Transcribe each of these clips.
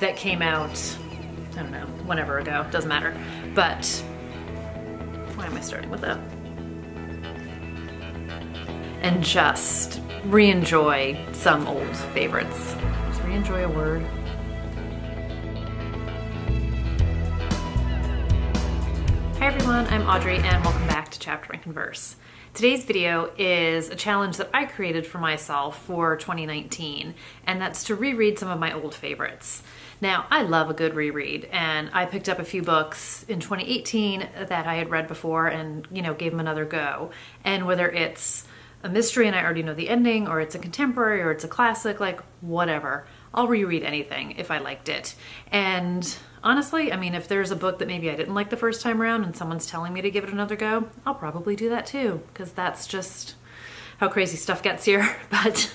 that came out, I don't know, whenever ago, doesn't matter. But why am I starting with that? And just re-enjoy some old favorites. Is re-enjoy a word? Hi everyone, I'm Audrey and welcome back to Chapter and Converse. Today's video is a challenge that I created for myself for 2019, and that's to reread some of my old favorites. Now, I love a good reread, and I picked up a few books in 2018 that I had read before and, gave them another go. And whether it's a mystery and I already know the ending, or it's a contemporary, or it's a classic, like whatever, I'll reread anything if I liked it. And honestly, I mean, if there's a book that maybe I didn't like the first time around and someone's telling me to give it another go, I'll probably do that too, because that's just how crazy stuff gets here. But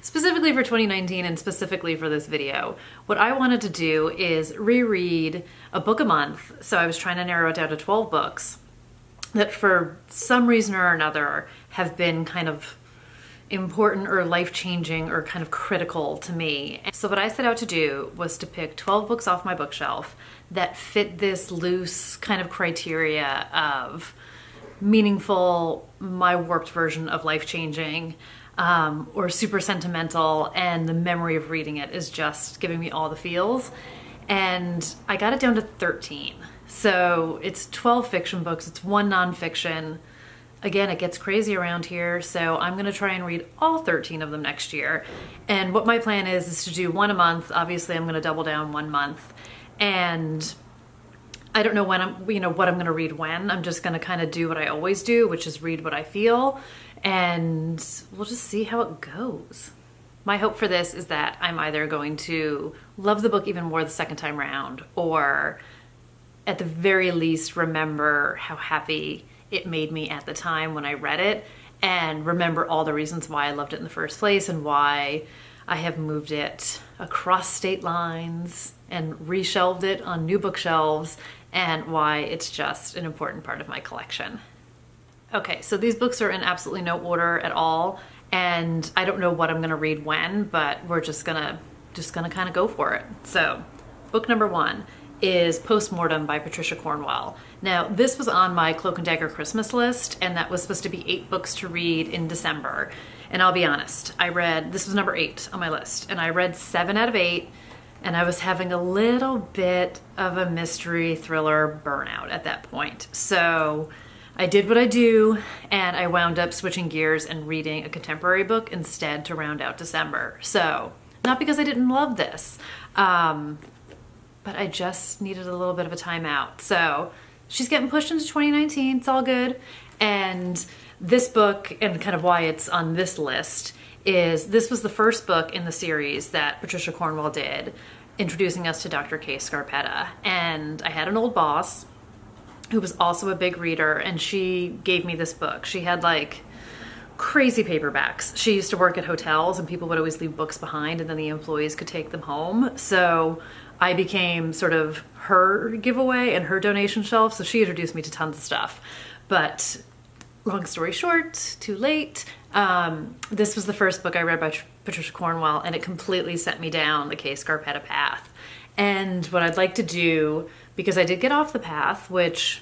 specifically for 2019 and specifically for this video, what I wanted to do is reread a book a month. So I was trying to narrow it down to 12 books that for some reason or another have been kind of important or life-changing or kind of critical to me. So what I set out to do was to pick 12 books off my bookshelf that fit this loose kind of criteria of meaningful, my warped version of life-changing, or super sentimental, and the memory of reading it is just giving me all the feels. And I got it down to 13. So it's 12 fiction books, it's 1 nonfiction. Again, it gets crazy around here, so I'm going to try and read all 13 of them next year. And what my plan is to do 1 a month. Obviously, I'm going to double down 1 month. And I don't know when what I'm going to read when. I'm just going to kind of do what I always do, which is read what I feel. And we'll just see how it goes. My hope for this is that I'm either going to love the book even more the second time around, or at the very least remember how happy it made me at the time when I read it, and remember all the reasons why I loved it in the first place and why I have moved it across state lines and reshelved it on new bookshelves, and why it's just an important part of my collection. Okay, so these books are in absolutely no order at all, and I don't know what I'm gonna read when, but we're just gonna kind of go for it. So, book number 1 is Postmortem by Patricia Cornwell. Now, this was on my Cloak and Dagger Christmas list, and that was supposed to be 8 books to read in December. And I'll be honest, this was number 8 on my list, and I read 7 out of 8, and I was having a little bit of a mystery thriller burnout at that point. So I did what I do, and I wound up switching gears and reading a contemporary book instead to round out December. So, not because I didn't love this, but I just needed a little bit of a timeout. So she's getting pushed into 2019, it's all good. And this book, and kind of why it's on this list, is this was the first book in the series that Patricia Cornwell did, introducing us to Dr. Kay Scarpetta. And I had an old boss who was also a big reader, and she gave me this book. She had like crazy paperbacks. She used to work at hotels, and people would always leave books behind, and then the employees could take them home. So I became sort of her giveaway and her donation shelf, so she introduced me to tons of stuff. But long story short, too late. This was the first book I read by Patricia Cornwell, and it completely set me down the Kay Scarpetta path. And what I'd like to do, because I did get off the path, which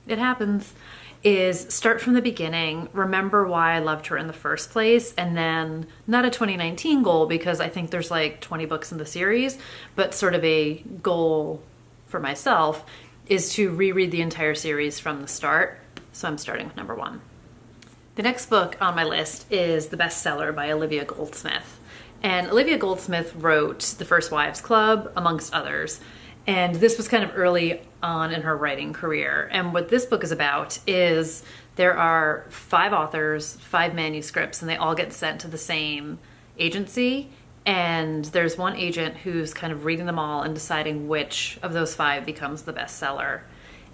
it happens, is start from the beginning, remember why I loved her in the first place, and then not a 2019 goal, because I think there's like 20 books in the series, but sort of a goal for myself is to reread the entire series from the start. So I'm starting with number 1. The next book on my list is The Bestseller by Olivia Goldsmith. And Olivia Goldsmith wrote The First Wives Club, amongst others. And this was kind of early on in her writing career. And what this book is about is there are 5 authors, 5 manuscripts, and they all get sent to the same agency. And there's one agent who's kind of reading them all and deciding which of those 5 becomes the bestseller.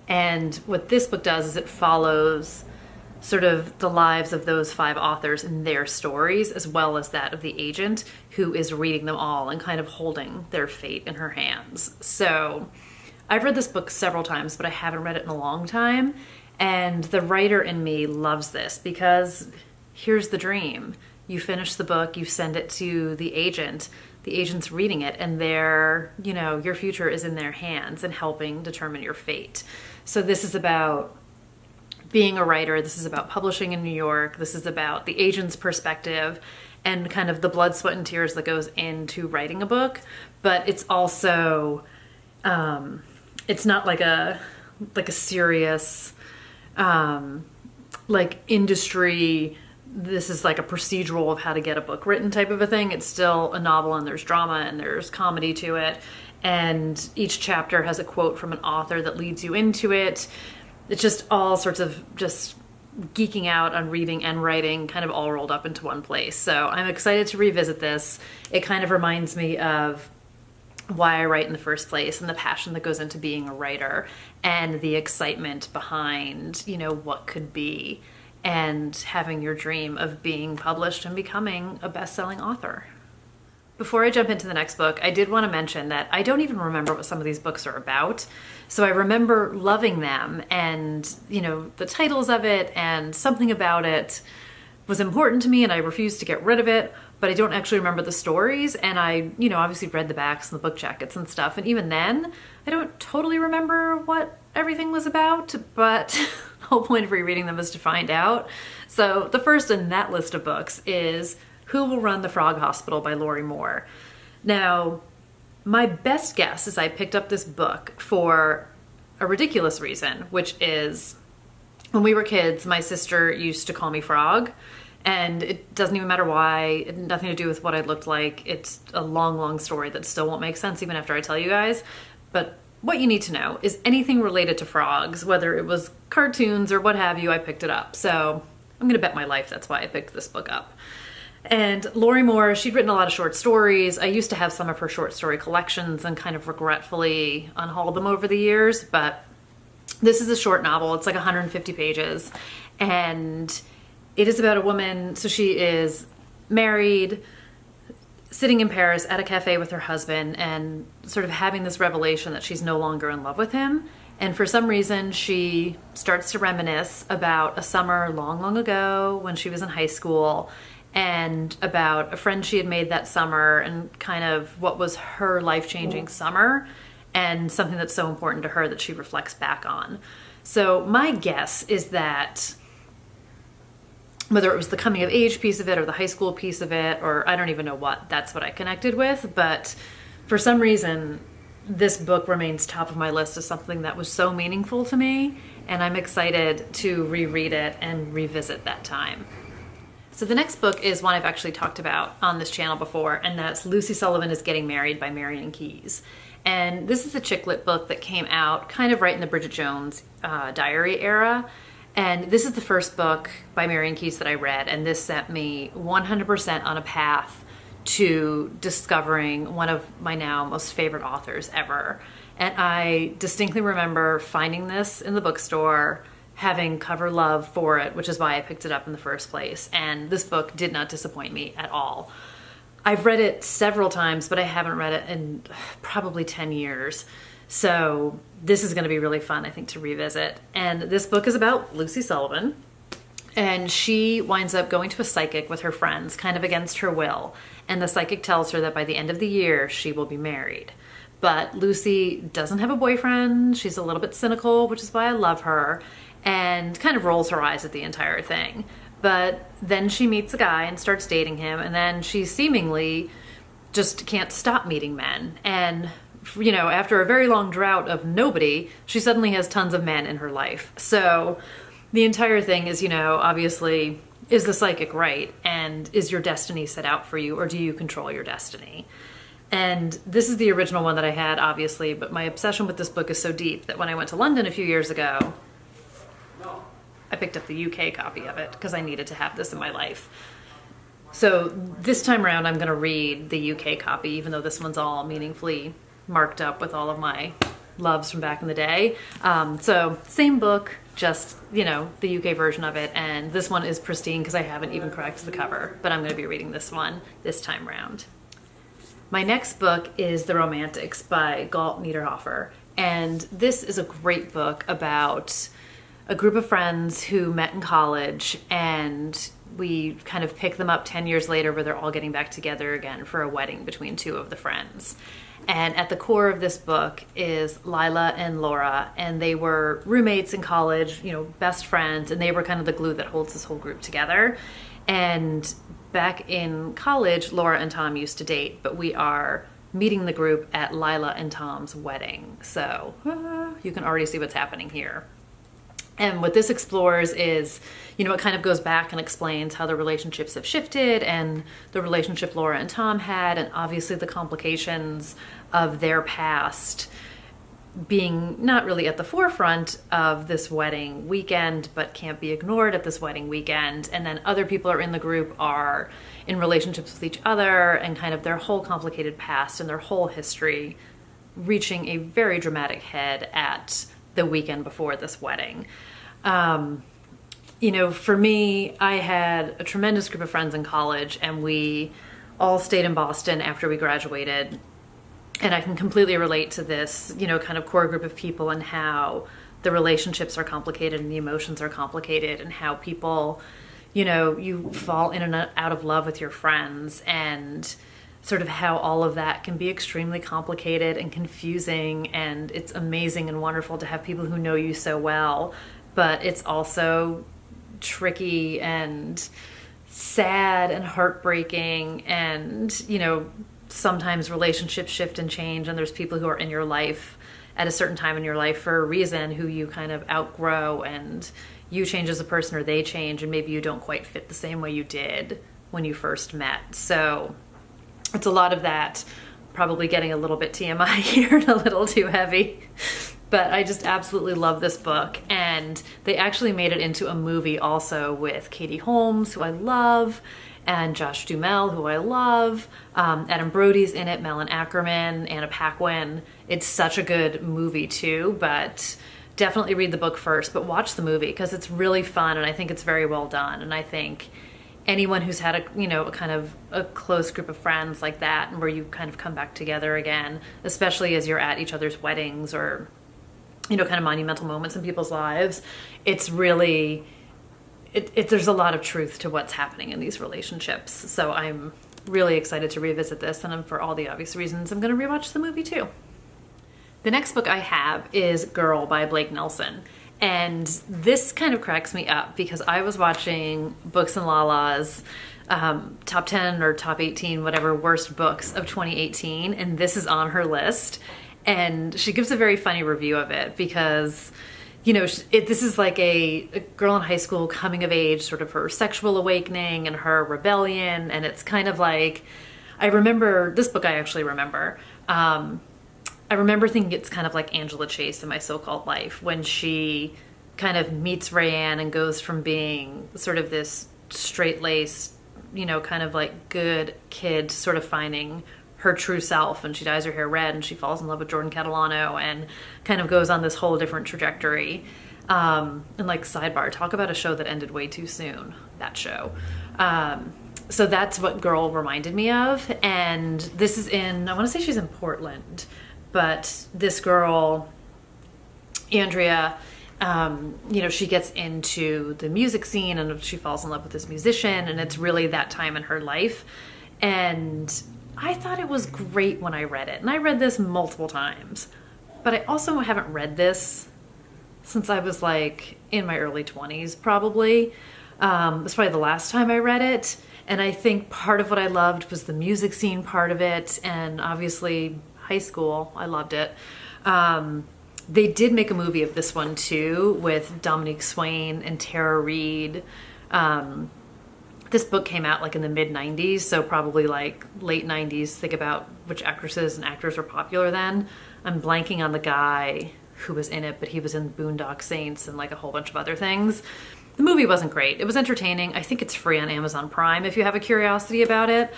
And what this book does is it follows sort of the lives of those 5 authors and their stories, as well as that of the agent who is reading them all and kind of holding their fate in her hands. So I've read this book several times, but I haven't read it in a long time. And the writer in me loves this, because here's the dream. You finish the book, you send it to the agent, the agents reading it, and their, you know, your future is in their hands and helping determine your fate. So this is about being a writer. This is about publishing in New York. This is about the agent's perspective and kind of the blood, sweat, and tears that goes into writing a book. But it's also, it's not like a serious, like industry, this is like a procedural of how to get a book written type of a thing. It's still a novel, and there's drama and there's comedy to it. And each chapter has a quote from an author that leads you into it. It's just all sorts of just geeking out on reading and writing kind of all rolled up into one place. So I'm excited to revisit this. It kind of reminds me of why I write in the first place and the passion that goes into being a writer and the excitement behind, you know, what could be and having your dream of being published and becoming a best-selling author. Before I jump into the next book, I did want to mention that I don't even remember what some of these books are about. So I remember loving them, and, you know, the titles of it and something about it was important to me, and I refused to get rid of it, but I don't actually remember the stories. And I, you know, obviously read the backs and the book jackets and stuff. And even then, I don't totally remember what everything was about, but the whole point of rereading them is to find out. So the first in that list of books is Who Will Run the Frog Hospital by Lori Moore. Now, my best guess is I picked up this book for a ridiculous reason, which is when we were kids, my sister used to call me Frog. And it doesn't even matter why. It had nothing to do with what I looked like. It's a long, long story that still won't make sense even after I tell you guys. But what you need to know is anything related to frogs, whether it was cartoons or what have you, I picked it up. So I'm going to bet my life that's why I picked this book up. And Lori Moore, she'd written a lot of short stories. I used to have some of her short story collections and kind of regretfully unhauled them over the years. But this is a short novel. It's like 150 pages. And it is about a woman, so she is married, sitting in Paris at a cafe with her husband, and sort of having this revelation that she's no longer in love with him. And for some reason, she starts to reminisce about a summer long, long ago when she was in high school, and about a friend she had made that summer, and kind of what was her life-changing summer, and something that's so important to her that she reflects back on. So my guess is that whether it was the coming of age piece of it or the high school piece of it, or I don't even know what, that's what I connected with. But for some reason, this book remains top of my list as something that was so meaningful to me, and I'm excited to reread it and revisit that time. So the next book is one I've actually talked about on this channel before, and that's Lucy Sullivan is Getting Married by Marian Keyes. And this is a chick lit book that came out kind of right in the Bridget Jones diary era. And this is the first book by Marian Keyes that I read, and this set me 100% on a path to discovering one of my now most favorite authors ever. And I distinctly remember finding this in the bookstore, having cover love for it, which is why I picked it up in the first place. And this book did not disappoint me at all. I've read it several times, but I haven't read it in probably 10 years. So this is going to be really fun, I think, to revisit. And this book is about Lucy Sullivan. And she winds up going to a psychic with her friends, kind of against her will. And the psychic tells her that by the end of the year, she will be married. But Lucy doesn't have a boyfriend. She's a little bit cynical, which is why I love her, and kind of rolls her eyes at the entire thing. But then she meets a guy and starts dating him. And then she seemingly just can't stop meeting men. And you know, after a very long drought of nobody, she suddenly has tons of men in her life. So the entire thing is, you know, obviously, is the psychic right? And is your destiny set out for you, or do you control your destiny? And this is the original one that I had, obviously, but my obsession with this book is so deep that when I went to London a few years ago, I picked up the UK copy of it because I needed to have this in my life. So this time around, I'm going to read the UK copy, even though this one's all meaningfully marked up with all of my loves from back in the day. So same book, just, you know, the UK version of it. And this one is pristine because I haven't even cracked the cover, but I'm going to be reading this one this time round. My next book is The Romantics by Galt Niederhofer. And this is a great book about a group of friends who met in college and we kind of pick them up 10 years later where they're all getting back together again for a wedding between two of the friends. And at the core of this book is Lila and Laura, and they were roommates in college, you know, best friends, and they were kind of the glue that holds this whole group together. And back in college, Laura and Tom used to date, but we are meeting the group at Lila and Tom's wedding. So you can already see what's happening here. And what this explores is, you know, it kind of goes back and explains how the relationships have shifted and the relationship Laura and Tom had, and obviously the complications of their past being not really at the forefront of this wedding weekend, but can't be ignored at this wedding weekend. And then other people are in the group are in relationships with each other, and kind of their whole complicated past and their whole history reaching a very dramatic head at the weekend before this wedding. You know, for me, I had a tremendous group of friends in college, and we all stayed in Boston after we graduated. And I can completely relate to this, you know, kind of core group of people, and how the relationships are complicated and the emotions are complicated, and how people, you know, you fall in and out of love with your friends, and sort of how all of that can be extremely complicated and confusing. And it's amazing and wonderful to have people who know you so well, but it's also tricky and sad and heartbreaking. And, you know, sometimes relationships shift and change, and there's people who are in your life at a certain time in your life for a reason who you kind of outgrow, and you change as a person or they change, and maybe you don't quite fit the same way you did when you first met. So it's a lot of that, probably getting a little bit TMI here and a little too heavy. But I just absolutely love this book. And they actually made it into a movie also with Katie Holmes, who I love, and Josh Duhamel, who I love. Adam Brody's in it, Malin Ackerman, Anna Paquin. It's such a good movie too, but definitely read the book first, but watch the movie because it's really fun, and I think it's very well done. And I think anyone who's had a, you know, a kind of a close group of friends like that, and where you kind of come back together again, especially as you're at each other's weddings or, you know, kind of monumental moments in people's lives, it's really, there's a lot of truth to what's happening in these relationships. So I'm really excited to revisit this, and for all the obvious reasons, I'm going to rewatch the movie too. The next book I have is Girl by Blake Nelson. And this kind of cracks me up because I was watching Books and Lala's top 10 or top 18, whatever, worst books of 2018. And this is on her list. And she gives a very funny review of it because, you know, this is like a girl in high school coming of age, sort of her sexual awakening and her rebellion. And it's kind of like, I remember, this book I actually remember. I remember thinking it's kind of like Angela Chase in My So-Called Life, when she kind of meets Rayanne and goes from being sort of this straight-laced, you know, kind of like good kid to sort of finding her true self, and she dyes her hair red and she falls in love with Jordan Catalano and kind of goes on this whole different trajectory. And like, sidebar, talk about a show that ended way too soon, that show. So that's what Girl reminded me of. And this is in, I want to say she's in Portland, but this girl, Andrea, you know, she gets into the music scene and she falls in love with this musician, and it's really that time in her life. And I thought it was great when I read it. And I read this multiple times, but I also haven't read this since I was like in my early 20s, probably. It's probably the last time I read it. And I think part of what I loved was the music scene part of it, and obviously high school, I loved it. They did make a movie of this one too, with Dominique Swain and Tara Reid. This book came out like in the mid-90s, so probably like late 90s. Think about which actresses and actors were popular then. I'm blanking on the guy who was in it, but he was in Boondock Saints and like a whole bunch of other things. The movie wasn't great. It was entertaining. I think it's free on Amazon Prime if you have a curiosity about it.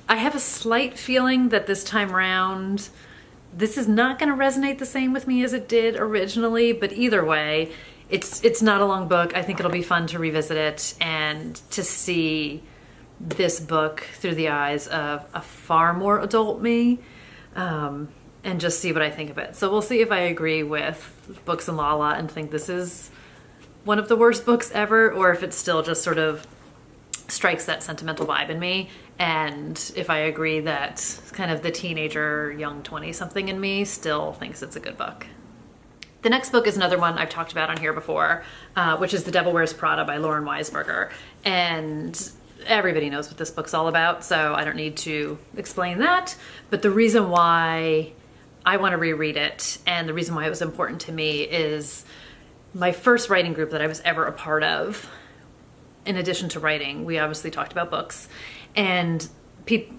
I have a slight feeling that this time around, this is not going to resonate the same with me as it did originally, but either way, it's not a long book. I think it'll be fun to revisit it and to see this book through the eyes of a far more adult me, and just see what I think of it. So we'll see if I agree with Books and Lala and think this is one of the worst books ever, or if it still just sort of strikes that sentimental vibe in me. And if I agree that kind of the teenager, young 20-something in me still thinks it's a good book. The next book is another one I've talked about on here before, which is The Devil Wears Prada by Lauren Weisberger. And everybody knows what this book's all about, so I don't need to explain that. But the reason why I want to reread it, and the reason why it was important to me, is my first writing group that I was ever a part of. In addition to writing, we obviously talked about books, and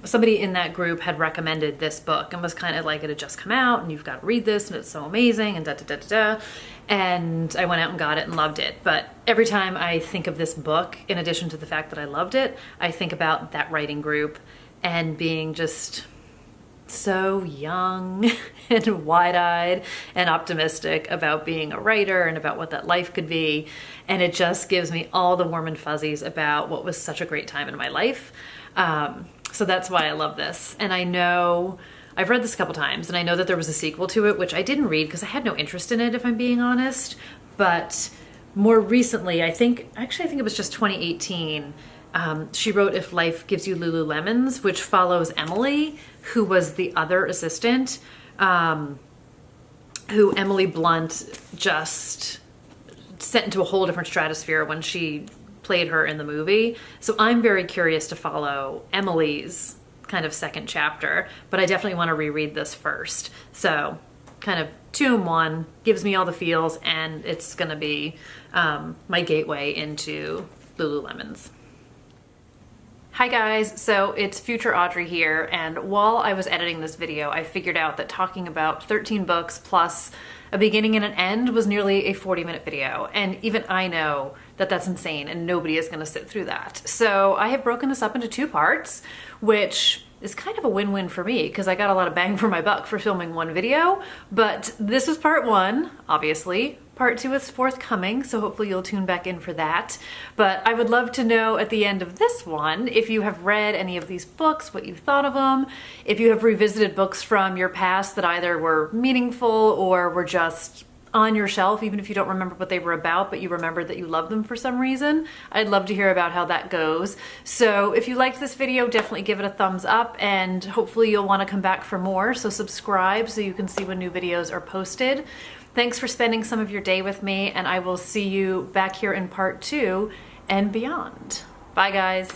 somebody in that group had recommended this book and was kind of like, it had just come out and you've got to read this and it's so amazing and da da da da da. And I went out and got it and loved it. But every time I think of this book, in addition to the fact that I loved it, I think about that writing group and being just so young and wide-eyed and optimistic about being a writer and about what that life could be. And it just gives me all the warm and fuzzies about what was such a great time in my life. So that's why I love this. And I know, I've read this a couple times, and I know that there was a sequel to it, which I didn't read because I had no interest in it, if I'm being honest. But more recently, I think it was just 2018, she wrote If Life Gives You Lululemons, which follows Emily, who was the other assistant, who Emily Blunt just sent into a whole different stratosphere when she played her in the movie. So I'm very curious to follow Emily's kind of second chapter, but I definitely want to reread this first. So kind of 2 in 1, gives me all the feels, and it's gonna be my gateway into Lululemons. Hi guys, so it's future Audrey here, and while I was editing this video, I figured out that talking about 13 books plus a beginning and an end was nearly a 40-minute video, and even I know that that's insane and nobody is gonna sit through that. So I have broken this up into 2 parts, which is kind of a win-win for me because I got a lot of bang for my buck for filming 1 video, but this was part 1, obviously. Part 2 is forthcoming, so hopefully you'll tune back in for that. But I would love to know at the end of this one if you have read any of these books, what you thought of them, if you have revisited books from your past that either were meaningful or were just on your shelf, even if you don't remember what they were about, but you remembered that you loved them for some reason. I'd love to hear about how that goes. So if you liked this video, definitely give it a thumbs up, and hopefully you'll want to come back for more. So subscribe so you can see when new videos are posted. Thanks for spending some of your day with me, and I will see you back here in part 2 and beyond. Bye guys.